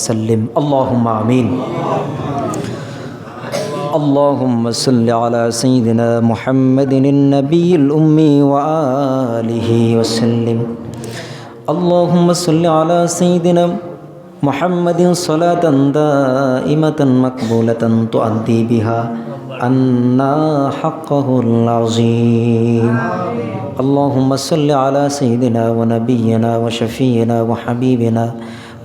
وسلم اللهم آمين اللهم صل على سيدنا محمد النبي الأمي وآله وسلم اللهم صل على سيدنا محمد صلاة دائمة مقبولة تؤدي بها عنا حقه العظيم اللهم صل على سيدنا ونبينا وشفينا وحبيبنا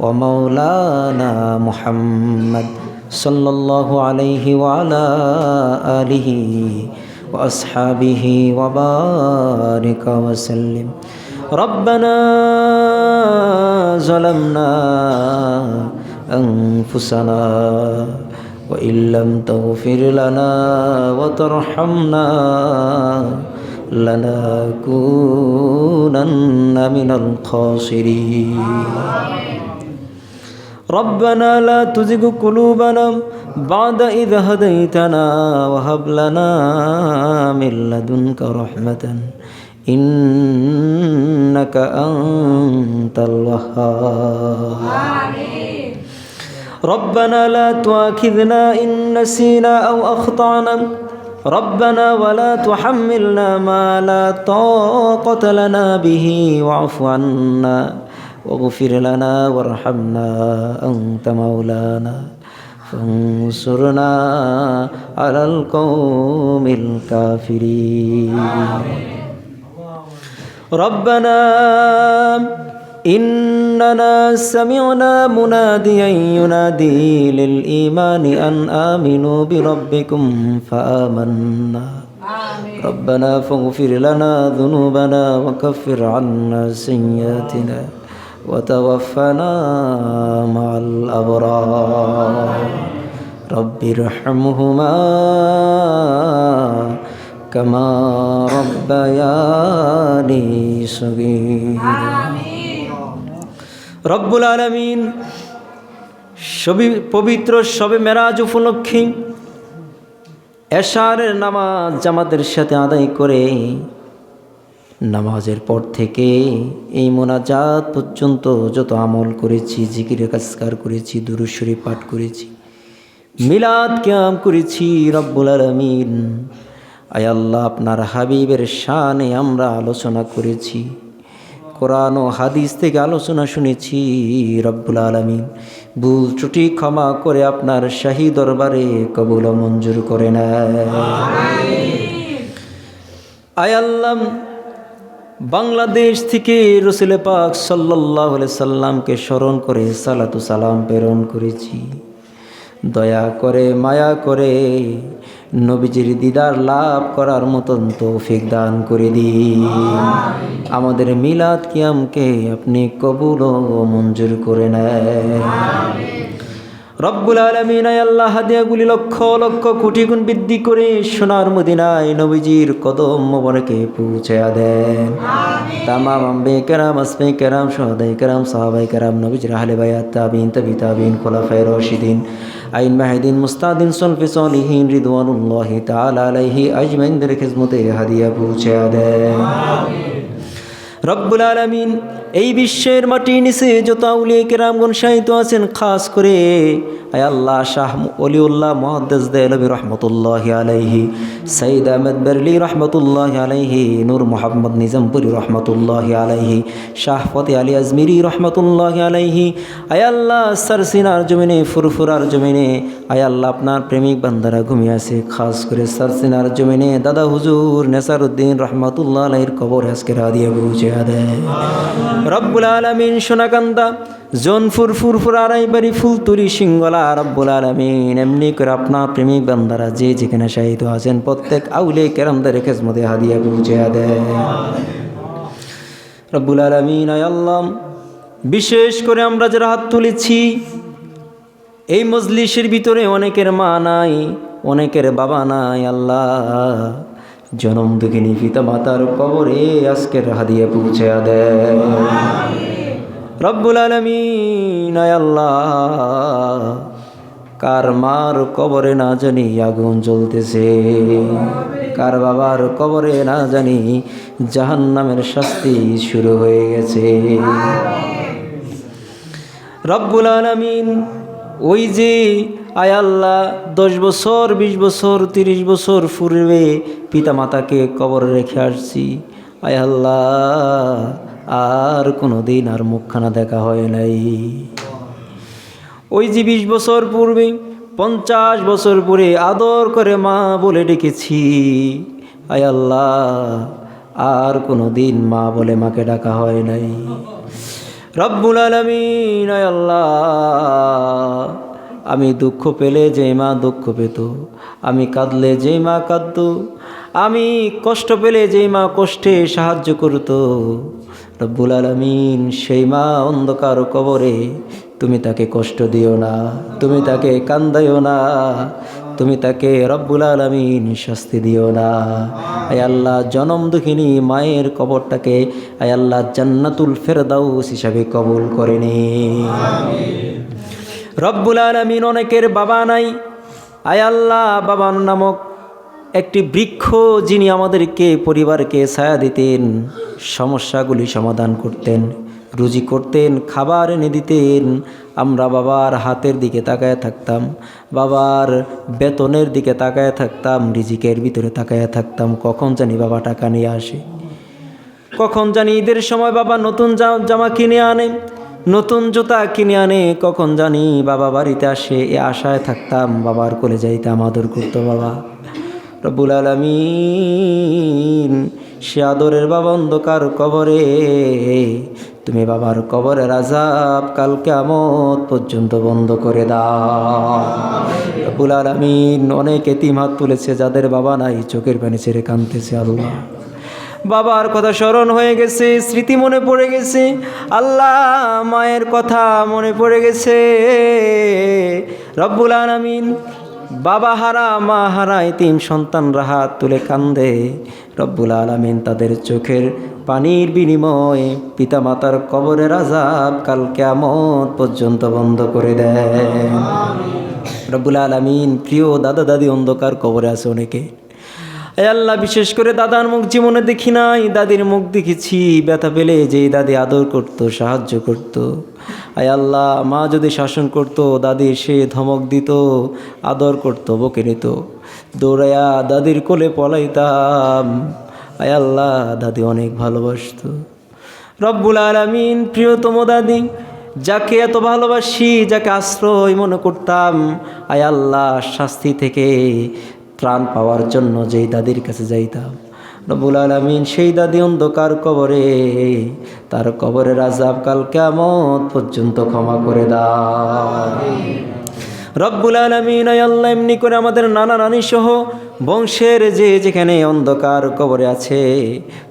ومولانا محمد صلى الله عليه وعلى آله وأصحابه وبارك وسلم ربنا ظلمنا أنفسنا وإن لم تغفر لنا وترحمنا لنكونن من الخاسرين ربنا لا تزغ قلوبنا بعد إذ هديتنا وهب لنا من لدنك رحمة إنك أنت الوهاب ربنا لا تؤاخذنا إن نسينا أو أخطأنا ربنا ولا تحملنا ما لا طاقة لنا به واعف عنا واغفر لنا وارحمنا أنت مولانا فانصرنا على القوم الكافرين ربنا إننا سمعنا مناديا ينادي للإيمان أن آمنوا بربكم فآمنا ربنا فاغفر لنا ذنوبنا وكفر عنا سيئاتنا وتوفنا مع الأبرار رب ارحمهما كما ربياني صغيرا রব্বুল আলামিন পবিত্র শবে মেরাজ উপলক্ষে এশারের নামাজ জামাতের সাথে আদায় করে নামাজের পর থেকে এই মোনাজাত পর্যন্ত যত আমল করেছি, জিকির কাজকার করেছি, দুরূদ শরীফ পাঠ করেছি, মিলাদ কিয়াম করেছি, রব্বুল আলামিন আয় আল্লাহ আপনার হাবিবের শানে আমরা আলোচনা করেছি, কোরআন ও হাদিস থেকে আলোচনা শুনেছি। রব্বুল আলামিন ভুল ত্রুটি ক্ষমা করে আপনার শাহী দরবারে কবুল ও মঞ্জুর করে নেয়। আয় আল্লাহ বাংলাদেশ থেকে রাসূল পাক সাল্লাল্লাহু আলাইহি সাল্লামকে স্মরণ করে সালাতু সালাম প্রেরণ করেছি। দয়া করে মায়া করে নবীজির দিদার লাভ করার মতন তৌফিক দান করে দিন। আমাদের মিলাদ কিয়ামকে আপনি কবুল ও মঞ্জুর করে নেন। রব্বুল আলামিন আয় আল্লাহ হাদিয়াগুলি লক্ষ লক্ষ কোটি গুণ বৃদ্ধি করে সোনার মদিনায় নবীজির কদম মোবারকে পৌঁছায়া দেন। তামাম আম্বিয়া কেরাম, আসমায়ে কেরাম, শুহাদায়ে কেরাম, সাহাবায়ে কেরাম, নবীজির আহলে বায়াত, তাবিঈন, তাবি তাবিঈন, খুলাফায়ে রাশিদিন, আইন মাহিদিন, মুস্তাদিন, সলফে সলিহিন রিদওয়ানুল্লাহি তাআলা আলাইহি আজমাইনদের খিদমতে হাদিয়া পৌঁছায়া দেন। রব্বুল আলামিন এই বিশ্বের মাটির নিচে যত আউলিয়া কেরামগণ শায়িত আছেন, খাস করে আয় আল্লাহ শাহ ওলিউল্লাহ মুহাদ্দিস দেহলভী রহমতুল্লাহি আলাইহি, সৈয়দ আহমদ বেরলি রহমতুল্লাহি আলাইহি, নূর মোহাম্মদ নিজামপুরি রহমতুল্লাহি আলাইহি, শাহ ফতে আলী আজমিরি রহমতুল্লাহি আলাইহি, আয় আল্লাহ সারসিনার জমিনে, ফুরফুরার জমিনে আয় আল্লাহ আপনার প্রেমিক বান্দারা ঘুমিয়ে আছে। খাস করে সারসিনার জমিনে দাদা হুজুর নেসারউদ্দিন রহমতুল্লাহ আলাইহির কবর আজকে হাদিয়া পৌঁছে দেয়। রব্বুল আলামিন সোনাকান্দা, জোনপুর, ফুরফুরা, রায়বাড়ি, ফুলতুলি, সিংগলা, রব্বুল আলামিন এমনি করে আপনার প্রেমিক বান্দারা যে যেখানে শাহিদ আছেন প্রত্যেক আউলিয়া কেরামদের খিদমতে হাদিয়া পৌঁছে দেয়। রব্বুল আলামিন আয় আল্লাহ বিশেষ করে আমরা যারা হাত তুলেছি এই মজলিসের ভিতরে অনেকের মা নাই, অনেকের বাবা নাই, আল্লাহ জনম দুঃখিনী পিতা মাতার কবরে আজকের হাদিয়া পৌঁছে দেয়। রব্বুল আলামিন আয় আল্লাহ কার মার কবরে না জানি আগুন জ্বলতেছে, কার বাবার কবরে না জানি জাহান্নামের শাস্তি শুরু হয়ে গেছে। রব্বুল আলামিন ওই যে আয় আল্লাহ 10 বছর 20 বছর 30 বছর পূর্বে পিতামাতাকে কবরে রেখে আসছি, আয় আল্লাহ আর কোনো দিন আর মুখখানা দেখা হয় নাই। ওই যে 20 বছর পূর্বে 50 বছর পরে আদর করে মা বলে ডেকেছি, আয় আল্লাহ আর কোনো দিন মা বলে মাকে ডাকা হয় নাই। রব্বুল আলামিন আয় আল্লাহ আমি দুঃখ পেলে যে মা দুঃখ পেত, আমি কাঁদলে যে মা কাঁদত, আমি কষ্ট পেলে যে মা কষ্টে সাহায্য করত, রব্বুল আলামিন সেই মা অন্ধকার কবরে তুমি তাকে কষ্ট দিও না, তুমি তাকে কান্দাইও না, তুমি তাকে রব্বুল আলামিন শাস্তি দিও না। আয় আল্লাহ জনম দুঃখিনী মায়ের কবরটাকে আয় আল্লাহ জান্নাতুল ফেরদাউস হিসাবে কবুল করে নিন। রব্বুল আলামিন অনেকের বাবা নাই, আয় আল্লাহ বাবা নামক একটি বৃক্ষ যিনি আমাদেরকে পরিবারকে ছায়া দিতেন, সমস্যাগুলি সমাধান করতেন, রুজি করতেন, খাবার এনে দিতেন। আমরা বাবার হাতের দিকে তাকায় থাকতাম, বাবার বেতনের দিকে তাকায় থাকতাম, রিজিকের ভিতরে তাকায় থাকতাম, কখন জানি বাবা টাকা নিয়ে আসে, কখন জানি ঈদের সময় বাবা নতুন জামা কিনে আনে, নতুন জুতা কিনে আনে, কখন জানি বাবা বাড়িতে আসে, এ আশায় থাকতাম, বাবার কোলে যাইতাম, আদর করতো বাবা। রব্বুল আলামিন সে আদরের বাবা অন্ধকার কবরে, তুমি বাবার কবরের আযাব কাল কিয়ামত পর্যন্ত বন্ধ করে দাও। রব্বুল আলামিন অনেক এতিম হাত তুলেছে, যাদের বাবা নাই চোখের পানি ছেড়ে কাঁদতেছে। আল্লাহ বাবার কথা স্মরণ হয়ে গেছে, স্মৃতি মনে পড়ে গেছে, আল্লাহ মায়ের কথা মনে পড়ে গেছে। রব্বুল আলামিন বাবা হারা মা হারা এতিম সন্তানরা হাত তুলে কান্দে, রব্বুল আলামিন তাদের চোখের পানির বিনিময়ে পিতামাতার কবরের আযাব কাল কিয়ামত পর্যন্ত বন্ধ করে দেন। রব্বুল আলামিন প্রিয় দাদা দাদি অন্ধকার কবরে আছে অনেকে, আল্লাহ বিশেষ করে দাদার মুখ জীবনে দেখি নাই, দাদির মুখ দেখেছি। ব্যথা পেলে যেই দাদি আদর করত, সাহায্য করত, আয় আল্লাহ মা যদি শাসন করত, দাদি সে ধমক দিত, আদর করত, বকে নিত, দৌড়াইয়া দাদির কোলে পলাইতাম। আয় আল্লাহ দাদি অনেক ভালোবাসত। রব্বুল আলামিন প্রিয়তম দাদি, যাকে এত ভালোবাসি, যাকে আশ্রয় মনে করতাম, আয় আল্লাহ শাস্তি থেকে ত্রাণ পাওয়ার জন্য যেই দাদির কাছে যাইতাম, রব্বুল আলামিন সেই দাদি অন্ধকার কবরে, তার কবরের আযাব কাল কিয়ামত পর্যন্ত ক্ষমা করে দাও। রব্বুল আলামিন আয় আল্লাহ এমনি করে আমাদের নানা নানি সহ বংশের যে যেখানে অন্ধকার কবরে আছে,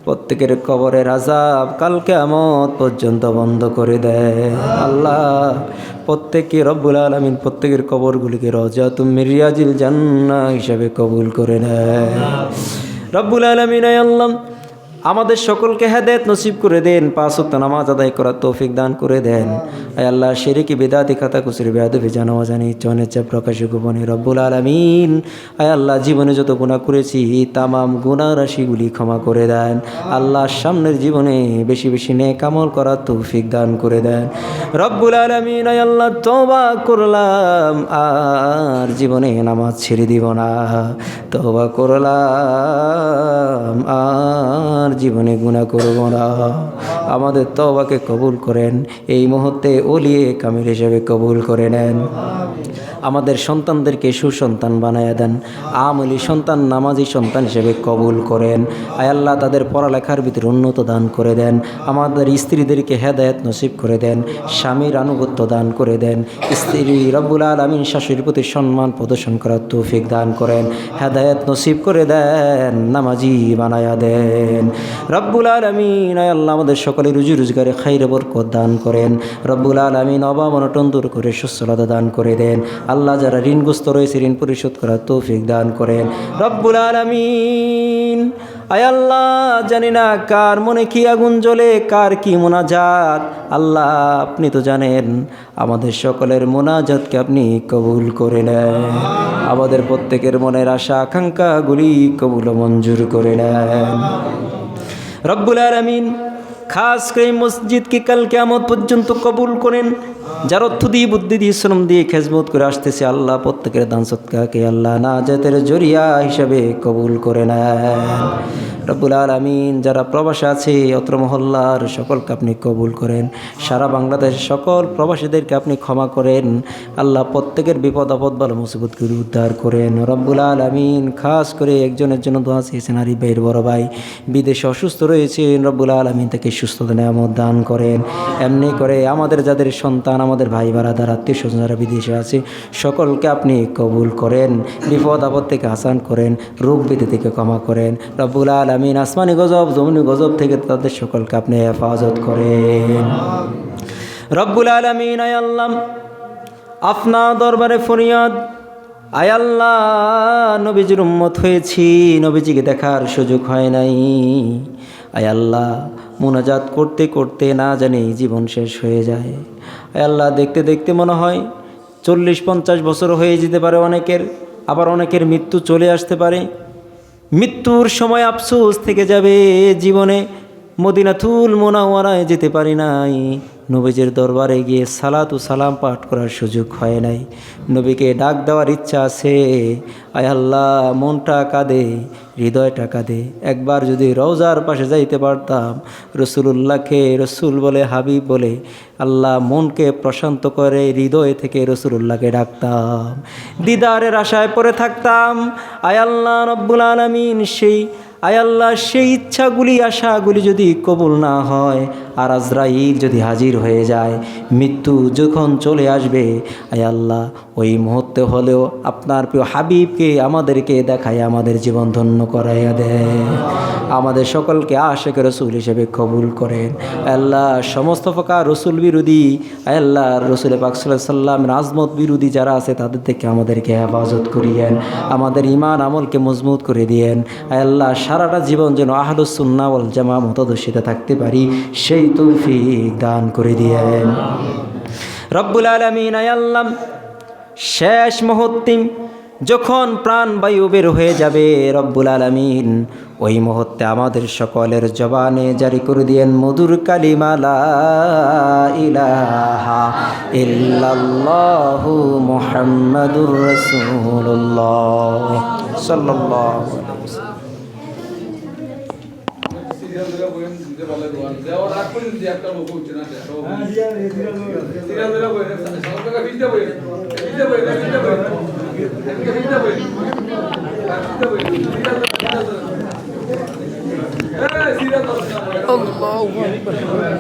প্রত্যেকের কবরের আযাব কাল কিয়ামত পর্যন্ত বন্ধ করে দেয়। আল্লাহ প্রত্যেককে রব্বুল আলামিন প্রত্যেকের কবরগুলিকে রওজাতুম মির রিয়াজিল জান্নাহ হিসাবে কবুল করে নেয়। রব্বুল আলামিন আয় আল্লাহ আমাদের সকলকে হেদায়েত নসিব করে দেন, 5 ওয়াক্ত নামাজ আদায় করার তৌফিক দান করে দেন। আয় আল্লাহ শিরকি বিদআতি খাতা কুসুরি বেয়াদবি জানা অজানা ইচ্ছা অনিচ্ছা প্রকাশ্য গোপনে রব্বুল আলামিন আয় আল্লাহ জীবনে যত গুনাহ করেছি তামাম গুনাহ রাশিগুলি ক্ষমা করে দেন। আল্লাহ সামনের জীবনে বেশি বেশি নেক আমল করার তৌফিক দান করে দেন। রব্বুল আলামিন আয় আল্লাহ তওবা করলাম, আর জীবনে নামাজ ছেড়ে দিব না। তওবা করলাম, আর জীবনে গুনাহ করব না। আমাদের তওবাকে কবুল করেন, এই মুহূর্তে ওলিয়ে কামিল হিসেবে কবুল করে নেন। আমাদের সন্তানদেরকে সুসন্তান বানায়া দেন, আমলি সন্তান নামাজি সন্তান হিসেবে কবুল করেন। আয় আল্লাহ তাদের পড়ালেখার ভিতরে উন্নত দান করে দেন। আমাদের স্ত্রীদেরকে হেদায়েত নসিব করে দেন, স্বামীর আনুগত্য দান করে দেন। স্ত্রী রব্বুল আলামিন শাশুড়ির প্রতি সম্মান প্রদর্শন করার তৌফিক দান করেন, হেদায়েত নসিব করে দেন, নামাজি বানায়া দেন। রব্বুল আলামিন আয় আল্লাহ আমাদের সকলে রুজি রোজগারে খাইর বরকত দান করেন। রব্বুল আলামিন অভাব অনটন দূর করে সুস্থতা দান করে দেন। আল্লাহ যারা ঋণগ্রস্ত রয়েছে ঋণ পরিশোধ করার তৌফিক দান করেন। রব্বুল আলামিন আয় আল্লাহ জানি না কার মনে কি আগুন জ্বলে, কার কি মোনাজাত, আল্লাহ আপনি তো জানেন। আমাদের সকলের মোনাজাতকে আপনি কবুল করে নেন। আমাদের প্রত্যেকের মনের আশা আকাঙ্ক্ষাগুলি কবুল মঞ্জুর করে নেন। রব্বুল আলামিন খাস করে মসজিদকে কাল কিয়ামত পর্যন্ত কবুল করেন। যার অর্থ দিয়ে বুদ্ধি দিয়ে শ্রম দিয়ে খেজমত করে আসতেছে, আল্লাহ প্রত্যেকের দান সৎকারকে আল্লাহ নাজাতের জরিয়া হিসাবে কবুল করে নেন। রব্বুল আলামিন যারা প্রবাসে আছে অত্র মহল্লার সকলকে আপনি কবুল করেন, সারা বাংলাদেশের সকল প্রবাসীদেরকে আপনি ক্ষমা করেন। আল্লাহ প্রত্যেকের বিপদ আপদ বালা মুসিবত করে উদ্ধার করেন। রব্বুল আলামিন খাস করে একজনের জন্য দোয়া চেয়েছেন, আরিফ ভাইয়ের বড় ভাই বিদেশে অসুস্থ রয়েছেন, রব্বুল আলামিন তাকে সুস্থতা নেয়ামত দান করেন। এমনি করে আমাদের যাদের সন্তান, আমাদের ভাই বারাদার আত্মীয় স্বজন যারা বিদেশে আছে সকলকে আপনি কবুল করেন, বিপদ আপদ থেকে আসান করেন, রোগ ব্যাধি থেকে ক্ষমা করেন। রব্বুল আলামিন আসমানি গজব জমিনি গজব থেকে তাদের সকলকে আপনি হেফাজত করেন। রব্বুল আলামিন আয় আল্লাহ আপনার দরবারে ফরিয়াদ, আয় আল্লাহ নবীজির উম্মত হয়েছি, নবীজিকে দেখার সুযোগ হয় নাই। আয় আল্লাহ মুনাজাত করতে করতে না জানি জীবন শেষ হয়ে যায়। আয় আল্লাহ দেখতে দেখতে মনে হয় 40-50 বছর হয়ে যেতে পারে অনেকের, আবার অনেকের মৃত্যু চলে আসতে পারে। মৃত্যুর সময় আফসোস থেকে যাবে, জীবনে মদিনাতুল মুনাওয়ারায় যেতে পারি নাই, নবীজির দরবারে গিয়ে সালাতু সালাম পাঠ করার সুযোগ হয় নাই, নবীকে ডাক দেওয়ার ইচ্ছা আছে। আয় আল্লাহ মনটা কাঁদে, হৃদয়টা কাঁদে। একবার যদি রওজার পাশে যাইতে পারতাম, রসুলুল্লাহকে রসুল বলে হাবিব বলে আল্লাহ মনকে প্রশান্ত করে হৃদয় থেকে রসুলুল্লাহকে ডাকতাম, দিদারের আশায় পড়ে থাকতাম। আয় আল্লাহ রব্বুল আলামিন আয় আল্লাহ সেই ইচ্ছাগুলি আশাগুলি যদি কবুল না হয়, আর আজরাইল যদি হাজির হয়ে যায়, মৃত্যু যখন চলে আসবে, আয় আল্লাহ ওই মুহূর্তে হলেও আপনার প্রিয় হাবিবকে আমাদেরকে দেখায় আমাদের জীবন ধন্য করাইয়া দেয়। আমাদের সকলকে আশিক রসুল হিসেবে কবুল করেন। আল্লাহ সমস্ত প্রকার রসুল বিরোধী, আল্লাহ রসুল পাক সাল্লাল্লাহু আলাইহি ওয়াসাল্লামের আজমত বিরোধী যারা আছে তাদের থেকে আমাদেরকে হেফাজত করিয়েন, আমাদের ঈমান আমলকে মজবুত করে দিয়েন। আল্লাহ সারাটা জীবন যেন আহলুস সুন্নাহ ওয়াল জামাআহ মতাদর্শিতা থাকতে পারি, সেই তৌফিক দান করে দিয়েন রব্বুল আলামিন। আয় আল্লাহ শেষ মুহূর্তে যখন প্রাণ বায়ু বের হয়ে যাবে, রব্বুল আলামিন ওই মুহূর্তে আমাদের সকলের জবানে জারি করে দিয়েন মধুর কালিমা লা ইলাহা ইল্লাল্লাহু মুহাম্মাদুর রাসূলুল্লাহ সাল্লাল্লাহু আলাইহি ওয়াসাল্লাম। Allahu Akbar.